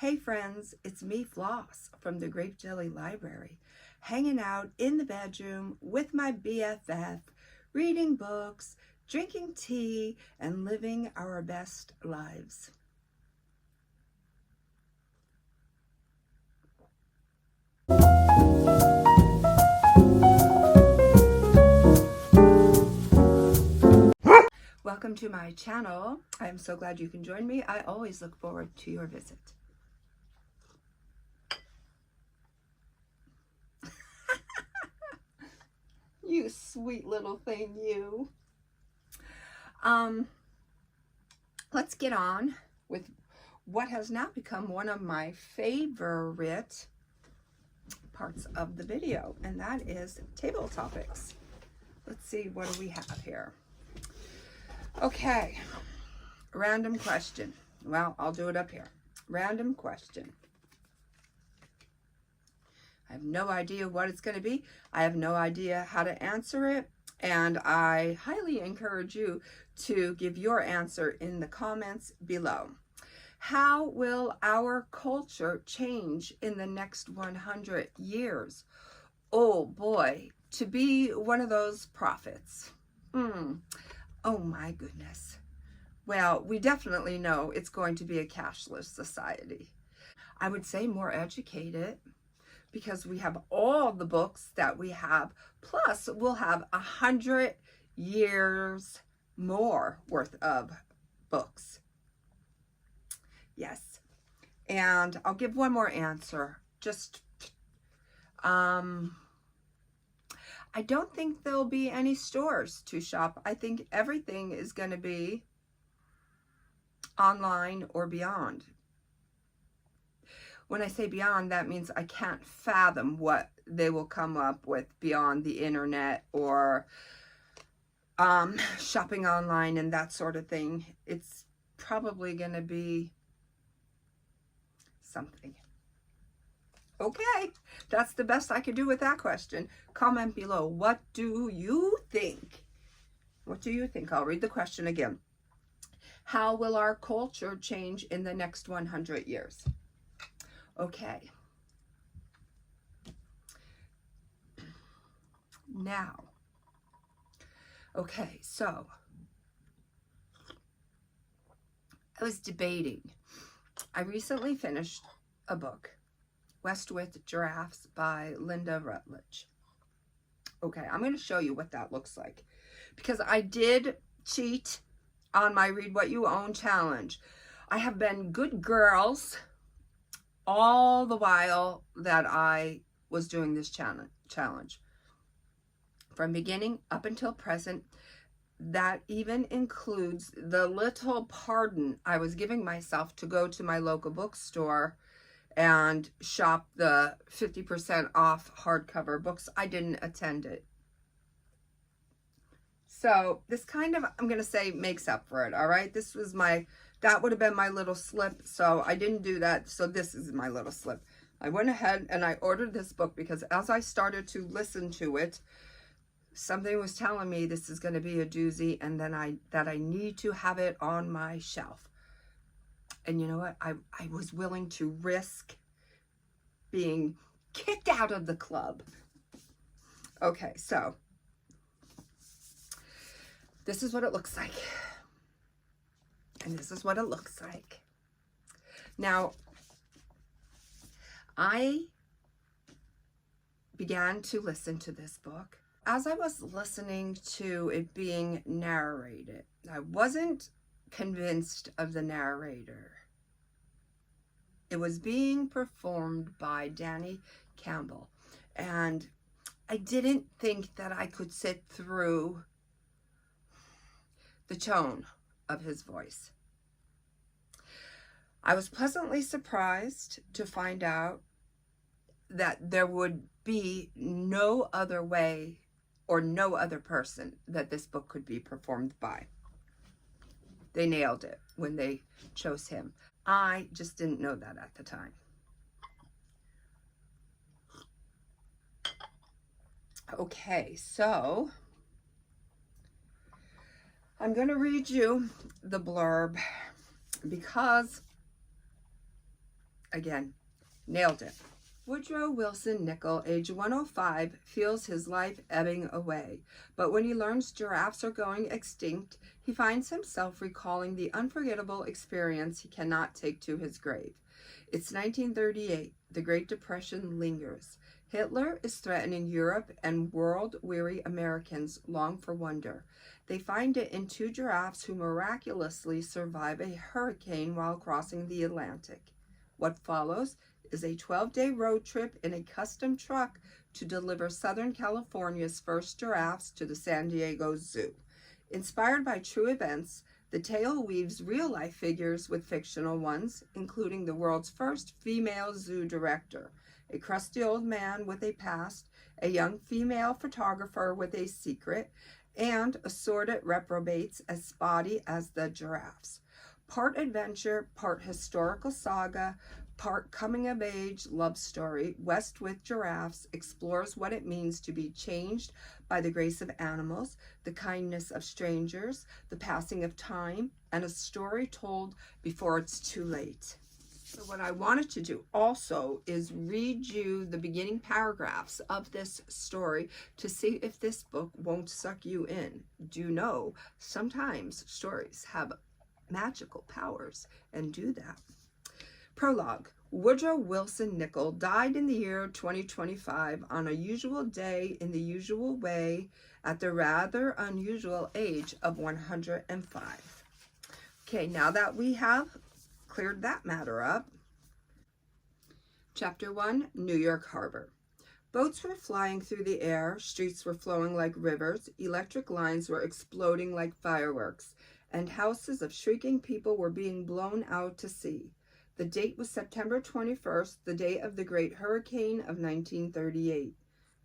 Hey friends, it's me, Floss, from the Grape Jelly Library, hanging out in the bedroom with my BFF, reading books, drinking tea, and living our best lives. Welcome to my channel. I am so glad you can join me. I always look forward to your visit. You sweet little thing, you. Let's get on with what has now become one of my favorite parts of the video, and that is table topics. Let's see, what do we have here? Okay, random question. Well, I'll do it up here. Random question. I have no idea what it's going to be. I have no idea how to answer it. And I highly encourage you to give your answer in the comments below. How will our culture change in the next 100 years? Oh boy, to be one of those prophets. Oh my goodness. Well, we definitely know it's going to be a cashless society. I would say more educated, because we have all the books that we have, plus we'll have 100 years more worth of books. Yes. And I'll give one more answer. Just, I don't think there'll be any stores to shop. I think everything is going to be online or beyond. When I say beyond, that means I can't fathom what they will come up with beyond the internet or shopping online and that sort of thing. It's probably going to be something. Okay, that's the best I could do with that question. Comment below. What do you think? What do you think? I'll read the question again. How will our culture change in the next 100 years? Okay. Now. Okay, so I was debating. I recently finished a book, West with Giraffes by Linda Rutledge. Okay, I'm going to show you what that looks like, because I did cheat on my Read What You Own challenge. I have been good girls all the while that I was doing this challenge. From beginning up until present, that even includes the little pardon I was giving myself to go to my local bookstore and shop the 50% off hardcover books. I didn't attend it. So this kind of, I'm going to say, makes up for it, all right? This was that would have been my little slip, so I didn't do that, so this is my little slip. I went ahead and I ordered this book because as I started to listen to it, something was telling me this is going to be a doozy, and then that I need to have it on my shelf. And you know what? I was willing to risk being kicked out of the club. Okay, so this is what it looks like. And this is what it looks like. Now, I began to listen to this book. As I was listening to it being narrated, I wasn't convinced of the narrator. It was being performed by Danny Campbell, and I didn't think that I could sit through the tone of his voice. I was pleasantly surprised to find out that there would be no other way or no other person that this book could be performed by. They nailed it when they chose him. I just didn't know that at the time. Okay, so I'm going to read you the blurb because Again, nailed it. Woodrow Wilson Nickel, age 105, feels his life ebbing away. But when he learns giraffes are going extinct, he finds himself recalling the unforgettable experience he cannot take to his grave. It's 1938. The Great Depression lingers. Hitler is threatening Europe, and world-weary Americans long for wonder. They find it in two giraffes who miraculously survive a hurricane while crossing the Atlantic. What follows is a 12-day road trip in a custom truck to deliver Southern California's first giraffes to the San Diego Zoo. Inspired by true events, the tale weaves real-life figures with fictional ones, including the world's first female zoo director, a crusty old man with a past, a young female photographer with a secret, and assorted reprobates as spotty as the giraffes. Part adventure, part historical saga, part coming-of-age love story, West with Giraffes explores what it means to be changed by the grace of animals, the kindness of strangers, the passing of time, and a story told before it's too late. So what I wanted to do also is read you the beginning paragraphs of this story to see if this book won't suck you in. Do know sometimes stories have magical powers and do that. Prologue. Woodrow Wilson Nickel died in the year 2025 on a usual day in the usual way at the rather unusual age of 105. Okay, now that we have cleared that matter up. Chapter 1, New York Harbor. Boats were flying through the air, streets were flowing like rivers, electric lines were exploding like fireworks, and houses of shrieking people were being blown out to sea. The date was September 21st, the day of the Great Hurricane of 1938.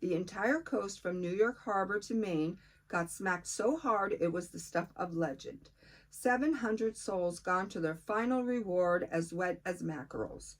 The entire coast from New York Harbor to Maine got smacked so hard it was the stuff of legend. 700 souls gone to their final reward as wet as mackerels.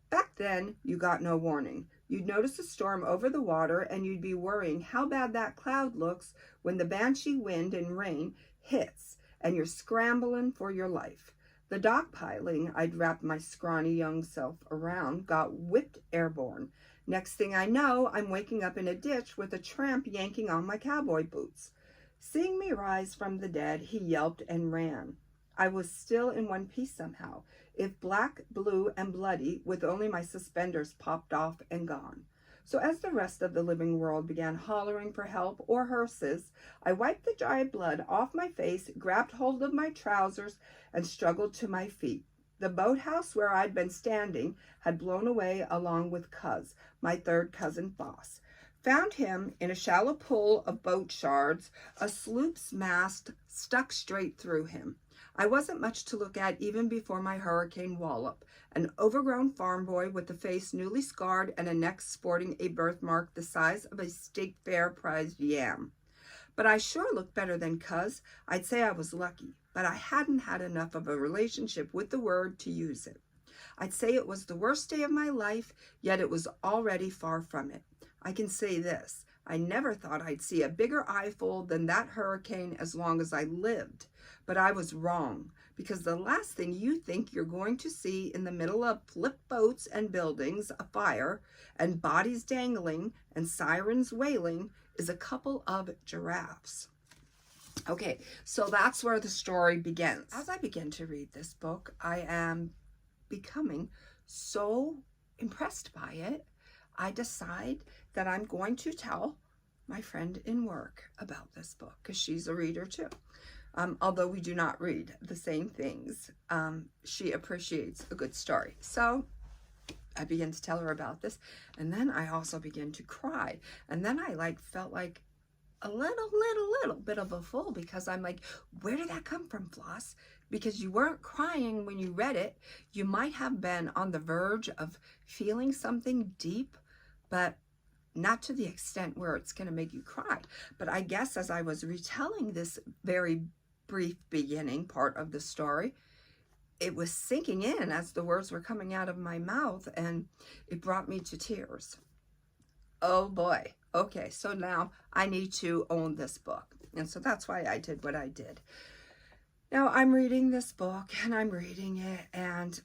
Back then, you got no warning. You'd notice a storm over the water and you'd be worrying how bad that cloud looks when the banshee wind and rain hits and you're scrambling for your life. The dock piling I'd wrapped my scrawny young self around got whipped airborne. Next thing I know, I'm waking up in a ditch with a tramp yanking on my cowboy boots. Seeing me rise from the dead, he yelped and ran. I was still in one piece somehow, if black, blue, and bloody, with only my suspenders popped off and gone. So as the rest of the living world began hollering for help or hearses, I wiped the dry blood off my face, grabbed hold of my trousers, and struggled to my feet. The boathouse where I'd been standing had blown away along with Cuz, my third cousin Floss. Found him in a shallow pool of boat shards, a sloop's mast stuck straight through him. I wasn't much to look at even before my hurricane wallop, an overgrown farm boy with a face newly scarred and a neck sporting a birthmark the size of a state fair prized yam. But I sure looked better than Cuz. I'd say I was lucky, but I hadn't had enough of a relationship with the word to use it. I'd say it was the worst day of my life, yet it was already far from it. I can say this, I never thought I'd see a bigger eyeful than that hurricane as long as I lived. But I was wrong, because the last thing you think you're going to see in the middle of flip boats and buildings afire and bodies dangling and sirens wailing is a couple of giraffes. Okay, so that's where the story begins. As I begin to read this book, I am becoming so impressed by it, I decide that I'm going to tell my friend in work about this book, because she's a reader too. Although we do not read the same things, she appreciates a good story. So I begin to tell her about this, and then I also begin to cry. And then I felt like a little bit of a fool, because I'm like, where did that come from, Floss? Because you weren't crying when you read it. You might have been on the verge of feeling something deep, but not to the extent where it's going to make you cry. But I guess as I was retelling this very brief beginning part of the story, it was sinking in as the words were coming out of my mouth, and it brought me to tears. Oh boy. Okay, so now I need to own this book. And so that's why I did what I did. Now I'm reading this book, and I'm reading it, and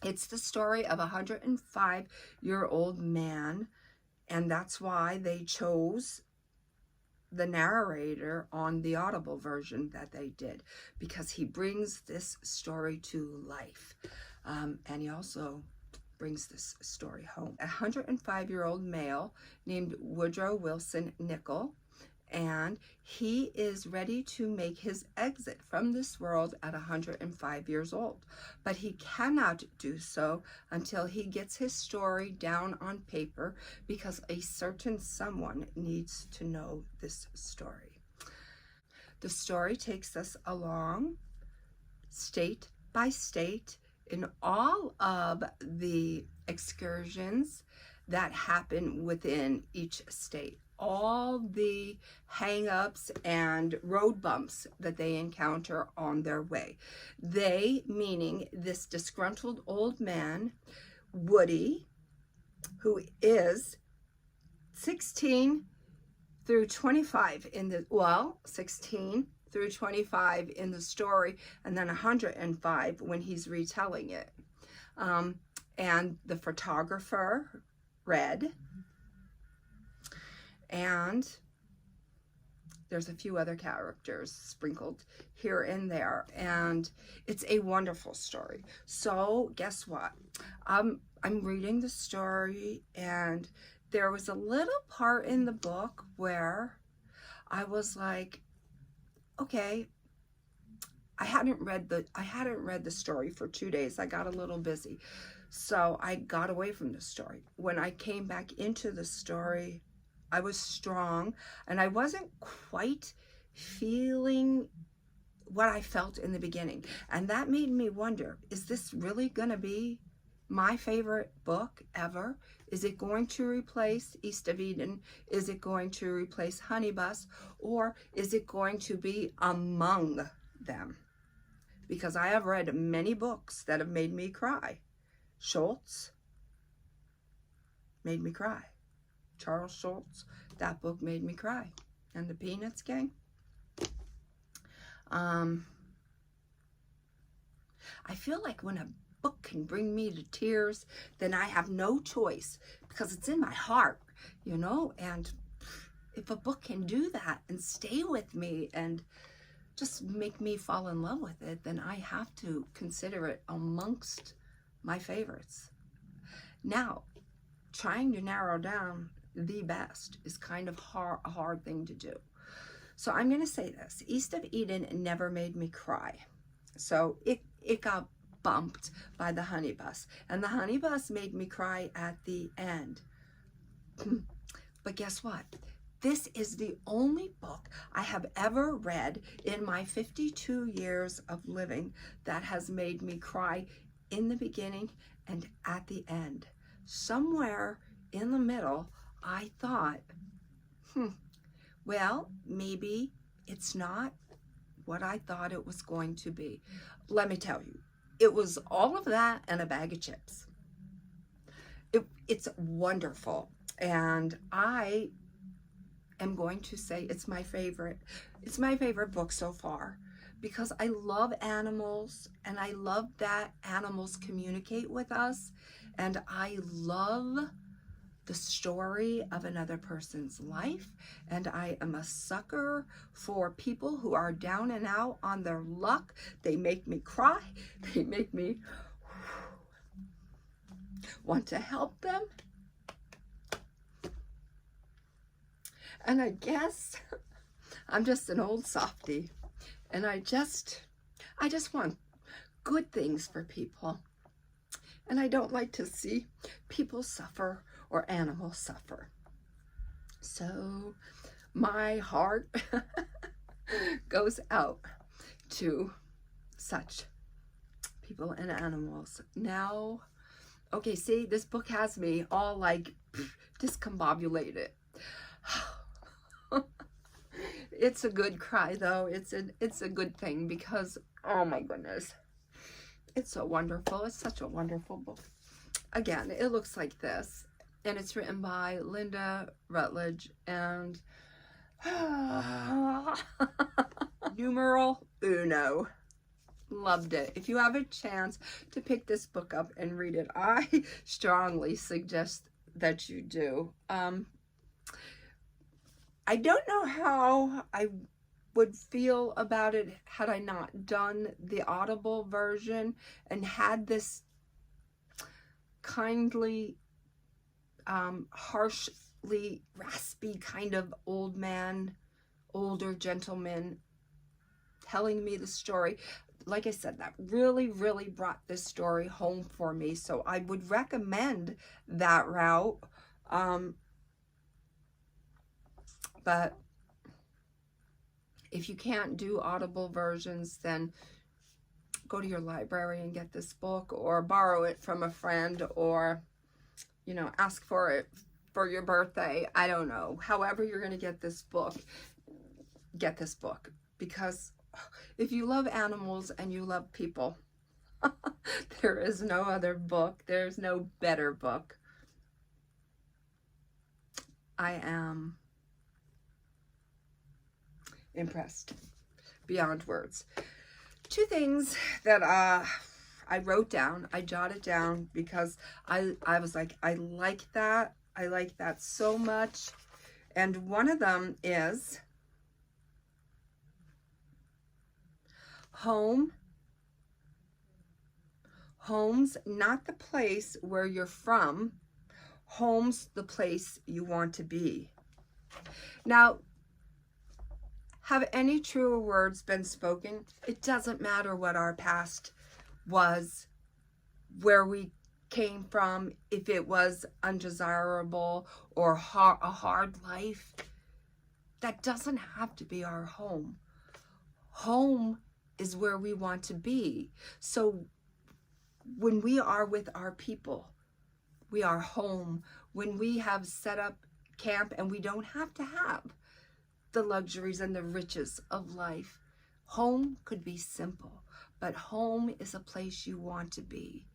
It's the story of a 105-year-old man, and that's why they chose the narrator on the Audible version that they did, because he brings this story to life. And he also brings this story home. A 105-year-old male named Woodrow Wilson Nichol, and he is ready to make his exit from this world at 105 years old. But he cannot do so until he gets his story down on paper, because a certain someone needs to know this story. The story takes us along state by state in all of the excursions that happen within each state, all the hang-ups and road bumps that they encounter on their way. They, meaning this disgruntled old man, Woody, who is 16 through 25 in the, 16 through 25 in the story, and then 105 when he's retelling it. And the photographer, Red, and there's a few other characters sprinkled here and there, and it's a wonderful story. So guess what? I'm reading the story, and there was a little part in the book where I was like, okay, I hadn't read the story for 2 days. I got a little busy, so I got away from the story. When I came back into the story, I was strong, and I wasn't quite feeling what I felt in the beginning. And that made me wonder, is this really going to be my favorite book ever? Is it going to replace East of Eden? Is it going to replace Honey Bus? Or is it going to be among them? Because I have read many books that have made me cry. Schultz made me cry. Charles Schultz, that book made me cry. And the Peanuts Gang. I feel like when a book can bring me to tears, then I have no choice, because it's in my heart, you know. And if a book can do that and stay with me and just make me fall in love with it, then I have to consider it amongst my favorites. Now, trying to narrow down the best is kind of a hard thing to do. So I'm going to say this. East of Eden never made me cry. So it got bumped by the Honey Bus. And the Honey Bus made me cry at the end. But guess what? This is the only book I have ever read in my 52 years of living that has made me cry in the beginning and at the end. Somewhere in the middle, I thought, well, maybe it's not what I thought it was going to be. Let me tell you, it was all of that and a bag of chips. It's wonderful, and I am going to say it's my favorite. It's my favorite book so far, because I love animals, and I love that animals communicate with us, and I love the story of another person's life, and I am a sucker for people who are down and out on their luck. They make me cry. They make me want to help them. And I guess I'm just an old softie, and I just want good things for people, and I don't like to see people suffer or animals suffer. So my heart goes out to such people and animals. Now, okay, see, this book has me all like discombobulated. It's a good cry, though. It's a good thing, because, oh my goodness, it's so wonderful. It's such a wonderful book. Again, it looks like this, and it's written by Linda Rutledge, and numeral uno. Loved it. If you have a chance to pick this book up and read it, I strongly suggest that you do. I don't know how I would feel about it had I not done the Audible version and had this kindly, harshly raspy kind of older gentleman telling me the story. Like I said, that really, really brought this story home for me. So I would recommend that route. But if you can't do Audible versions, then go to your library and get this book, or borrow it from a friend, or, you know, ask for it for your birthday. I don't know. However you're going to get this book, because if you love animals and you love people, there is no other book. There's no better book. I am impressed beyond words. Two things that I wrote down, I jotted down, because I was like, I like that so much. And one of them is home. Home's not the place where you're from. Home's the place you want to be. Now, have any truer words been spoken? It doesn't matter what our past was, where we came from, if it was undesirable or a hard life. That doesn't have to be our home. Home is where we want to be. So when we are with our people, we are home. When we have set up camp and we don't have to have the luxuries and the riches of life, home could be simple, but home is a place you want to be.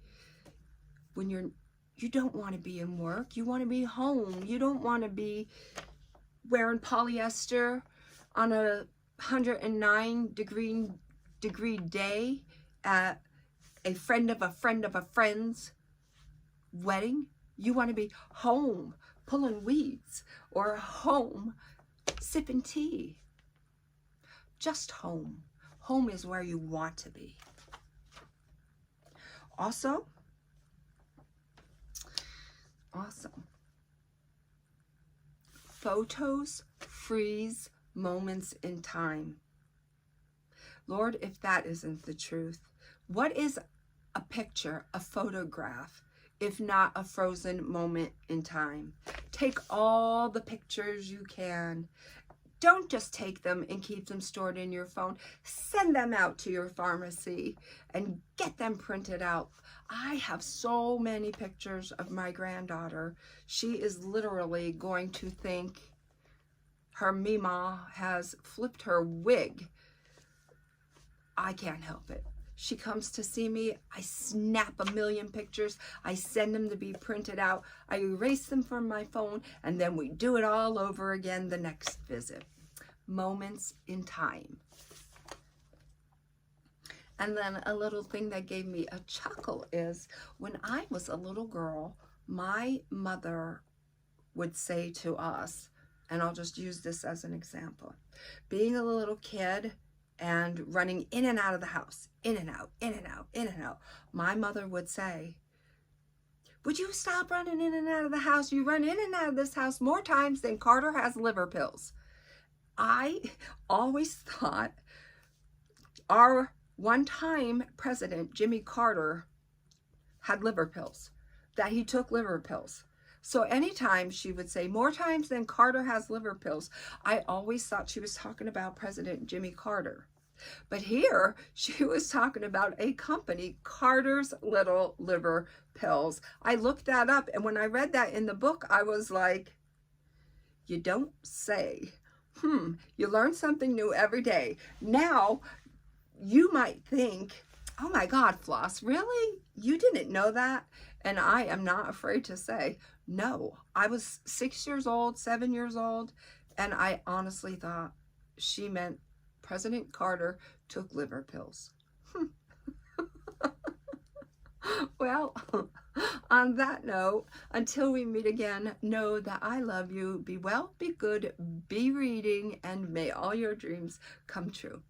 When you don't want to be in work, you want to be home. You don't want to be wearing polyester on a 109 degree day at a friend of a friend's wedding. You want to be home pulling weeds, or home sipping tea. Just home. Home is where you want to be. Also, photos freeze moments in time. Lord, if that isn't the truth, what is a picture, a photograph, if not a frozen moment in time? Take all the pictures you can. Don't just take them and keep them stored in your phone. Send them out to your pharmacy and get them printed out. I have so many pictures of my granddaughter. She is literally going to think her Mima has flipped her wig. I can't help it. She comes to see me, I snap a million pictures, I send them to be printed out, I erase them from my phone, and then we do it all over again the next visit. Moments in time. And then a little thing that gave me a chuckle is, when I was a little girl, my mother would say to us, and I'll just use this as an example, being a little kid and running in and out of the house, in and out, in and out, in and out. My mother would say, would you stop running in and out of the house? You run in and out of this house more times than Carter has liver pills. I always thought our one-time president, Jimmy Carter, had liver pills, that he took liver pills. So anytime she would say, more times than Carter has liver pills, I always thought she was talking about President Jimmy Carter. But here, she was talking about a company, Carter's Little Liver Pills. I looked that up, and when I read that in the book, I was like, you don't say. You learn something new every day. Now, you might think, oh my God, Floss, really? You didn't know that? And I am not afraid to say, no, I was 6 years old, 7 years old, and I honestly thought she meant President Carter took liver pills. Well, on that note, until we meet again, know that I love you. Be well, be good, be reading, and may all your dreams come true.